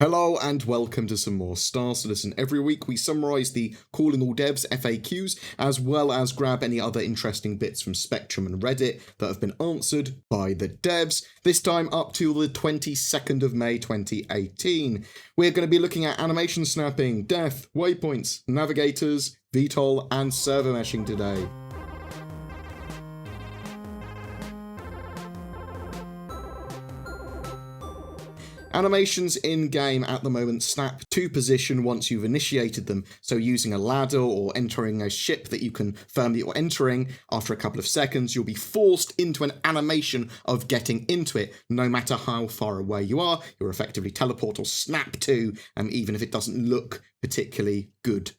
Hello and welcome to some more Star Citizen. Every week we summarise the Calling All Devs FAQs, as well as grab any other interesting bits from Spectrum and Reddit that have been answered by the devs, this time up to the 22nd of May 2018. We're going to be looking at animation snapping, death, waypoints, navigators, VTOL and server meshing today. Animations in-game at the moment snap to position once you've initiated them, so using a ladder or entering a ship that you confirm that you're entering, after a couple of seconds you'll be forced into an animation of getting into it. No matter how far away you are, you'll effectively teleport or snap to, even if it doesn't look particularly good.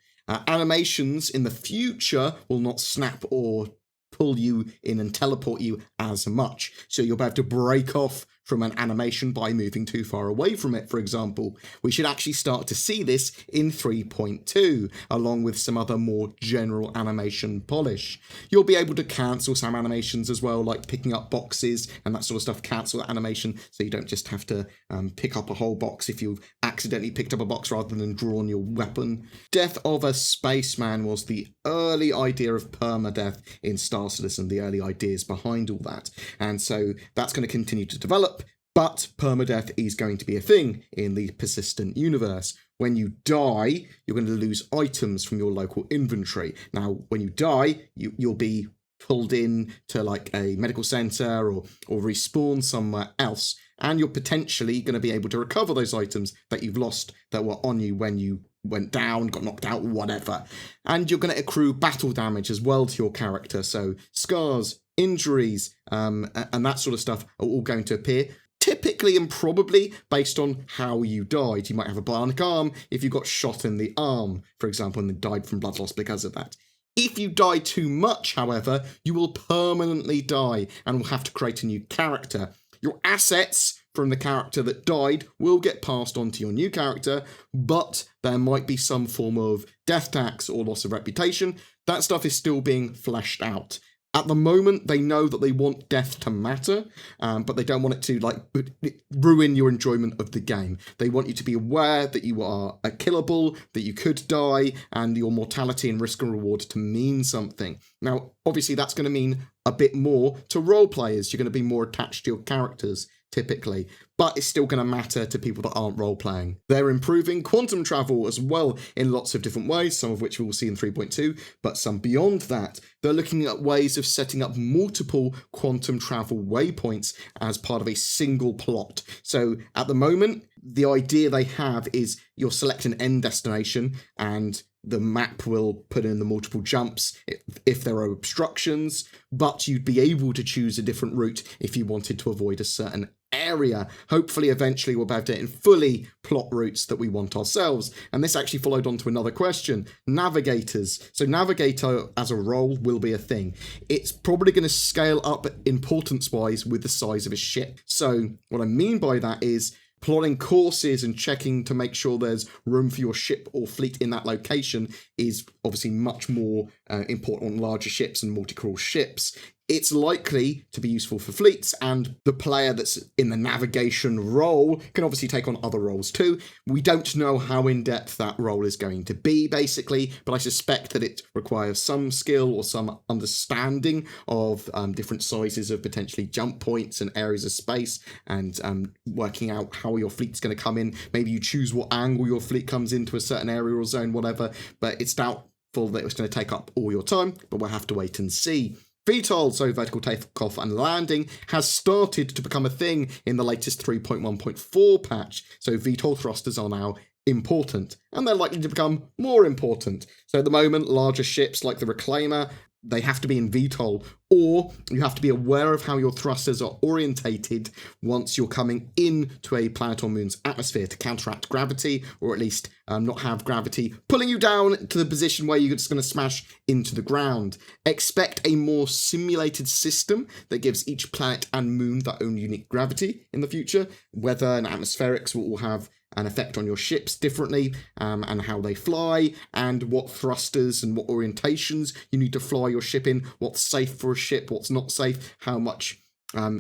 Animations in the future will not snap or pull you in and teleport you as much, so you'll be able to break off from an animation by moving too far away from it, for example. We should actually start to see this in 3.2, along with some other more general animation polish. You'll be able to cancel some animations as well, like picking up boxes and that sort of stuff. Cancel that animation, so you don't just have to pick up a whole box if you've accidentally picked up a box rather than drawn your weapon. Death of a Spaceman was the early idea of permadeath in Star Citizen, the early ideas behind all that. And so that's going to continue to develop. But permadeath is going to be a thing in the persistent universe. When you die, you're going to lose items from your local inventory. Now, when you die, you'll be pulled in to like a medical center or respawn somewhere else. And you're potentially going to be able to recover those items that you've lost that were on you when you went down, got knocked out, whatever. And you're going to accrue battle damage as well to your character. So scars, injuries, and that sort of stuff are all going to appear. Typically and probably based on how you died. You might have a bionic arm if you got shot in the arm, for example, and then died from blood loss because of that. If you die too much, however, you will permanently die and will have to create a new character. Your assets from the character that died will get passed on to your new character, but there might be some form of death tax or loss of reputation. That stuff is still being fleshed out. At the moment, they know that they want death to matter, but they don't want it to ruin your enjoyment of the game. They want you to be aware that you are killable, that you could die, and your mortality and risk and reward to mean something. Now, obviously, that's going to mean a bit more to role players. You're going to be more attached to your characters, typically, but it's still going to matter to people that aren't role-playing. They're improving quantum travel as well in lots of different ways, some of which we will see in 3.2, but some beyond that. They're looking at ways of setting up multiple quantum travel waypoints as part of a single plot. So at the moment, the idea they have is you'll select an end destination and the map will put in the multiple jumps if there are obstructions, but you'd be able to choose a different route if you wanted to avoid a certain area. Hopefully, eventually, we'll be able to in fully plot routes that we want ourselves. And this actually followed on to another question. Navigators. So Navigator as a role will be a thing. It's probably going to scale up importance-wise with the size of a ship. So what I mean by that is plotting courses and checking to make sure there's room for your ship or fleet in that location is obviously much more important on larger ships and multi-crew ships. It's likely to be useful for fleets, and the player that's in the navigation role can obviously take on other roles too. We don't know how in-depth that role is going to be, basically, but I suspect that it requires some skill or some understanding of different sizes of potentially jump points and areas of space, and working out how your fleet's going to come in. Maybe you choose what angle your fleet comes into a certain area or zone, whatever, but it's doubtful that it's going to take up all your time, but we'll have to wait and see. VTOL, so vertical takeoff and landing, has started to become a thing in the latest 3.1.4 patch, so VTOL thrusters are now important, and they're likely to become more important. So at the moment, larger ships like the Reclaimer, they have to be in VTOL, or you have to be aware of how your thrusters are orientated once you're coming into a planet or moon's atmosphere to counteract gravity, or at least not have gravity pulling you down to the position where you're just going to smash into the ground. Expect a more simulated system that gives each planet and moon their own unique gravity in the future. Weather and atmospherics will all have an effect on your ships differently, and how they fly, and what thrusters and what orientations you need to fly your ship in, what's safe for a ship, what's not safe, how much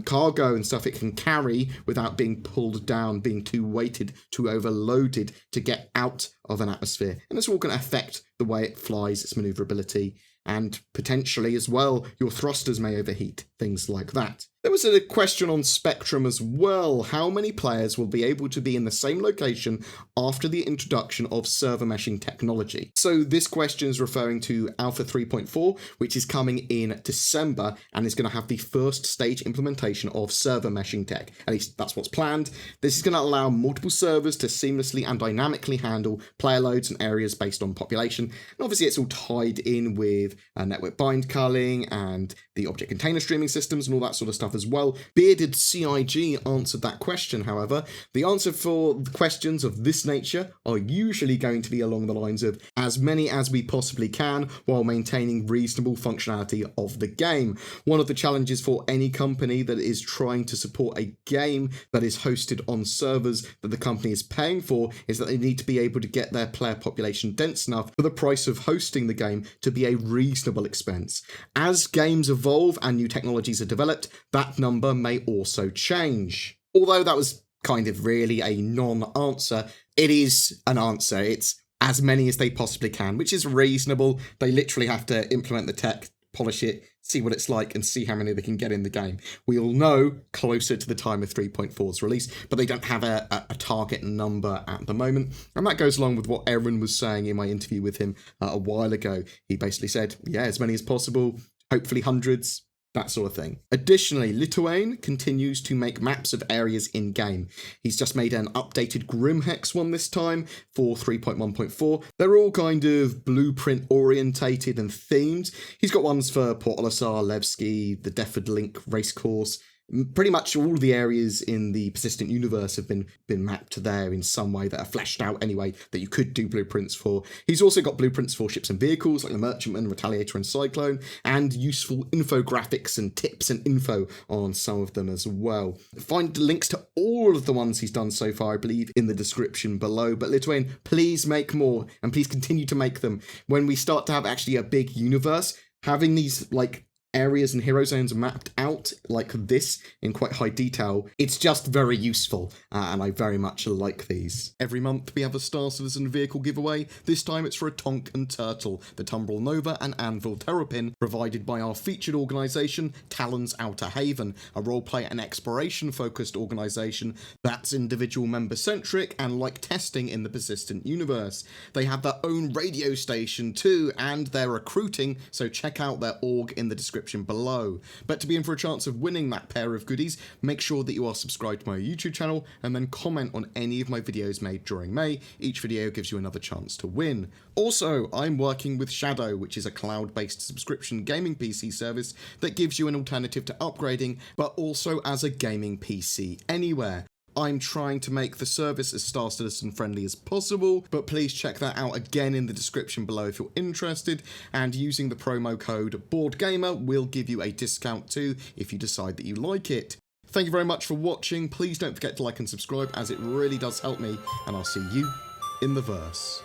cargo and stuff it can carry without being pulled down, being too weighted, too overloaded to get out of an atmosphere. And it's all going to affect the way it flies, its maneuverability, and potentially as well, your thrusters may overheat, things like that. There was a question on Spectrum as well. How many players will be able to be in the same location after the introduction of server meshing technology? So this question is referring to Alpha 3.4, which is coming in December and is going to have the first stage implementation of server meshing tech. At least that's what's planned. This is going to allow multiple servers to seamlessly and dynamically handle player loads and areas based on population. And obviously it's all tied in with network bind culling and the object container streaming systems and all that sort of stuff as well. Bearded CIG answered that question, however. The answer for the questions of this nature are usually going to be along the lines of as many as we possibly can while maintaining reasonable functionality of the game. One of the challenges for any company that is trying to support a game that is hosted on servers that the company is paying for is that they need to be able to get their player population dense enough for the price of hosting the game to be a reasonable expense. As games evolve and new technologies are developed, that number may also change. Although that was kind of really a non-answer, it is an answer. It's as many as they possibly can, which is reasonable. They literally have to implement the tech, polish it, see what it's like, and see how many they can get in the game. We'll know closer to the time of 3.4's release, but they don't have a target number at the moment. And that goes along with what Aaron was saying in my interview with him a while ago. He basically said, yeah, as many as possible, hopefully hundreds, that sort of thing. Additionally, Lithuane continues to make maps of areas in-game. He's just made an updated Grimhex one this time for 3.1.4. They're all kind of blueprint orientated and themed. He's got ones for Port Olisar, Levski, the Defford Link racecourse. Pretty much all the areas in the persistent universe have been mapped there in some way that are fleshed out anyway that you could do blueprints for. He's also got blueprints for ships and vehicles like the Merchantman, Retaliator and Cyclone, and useful infographics and tips and info on some of them as well. Find links to all of the ones he's done so far, I believe, in the description below. But Lithuane, please make more and please continue to make them. When we start to have actually a big universe, having these areas and hero zones mapped out like this in quite high detail, it's just very useful, and I very much like these. Every month we have a Star Citizen vehicle giveaway. This time it's for a Tonk and Turtle, the Tumbril Nova and Anvil Terrapin, provided by our featured organisation, Talon's Outer Haven, a roleplay and exploration-focused organisation that's individual member-centric and like testing in the persistent universe. They have their own radio station too, and they're recruiting, so check out their org in the description below. But to be in for a chance of winning that pair of goodies, make sure that you are subscribed to my YouTube channel and then comment on any of my videos made during May. Each video gives you another chance to win. Also, I'm working with Shadow, which is a cloud-based subscription gaming PC service that gives you an alternative to upgrading, but also as a gaming PC anywhere. I'm trying to make the service as Star Citizen friendly as possible, but please check that out again in the description below if you're interested, and using the promo code BoredGamer will give you a discount too if you decide that you like it. Thank you very much for watching. Please don't forget to like and subscribe as it really does help me, and I'll see you in the verse.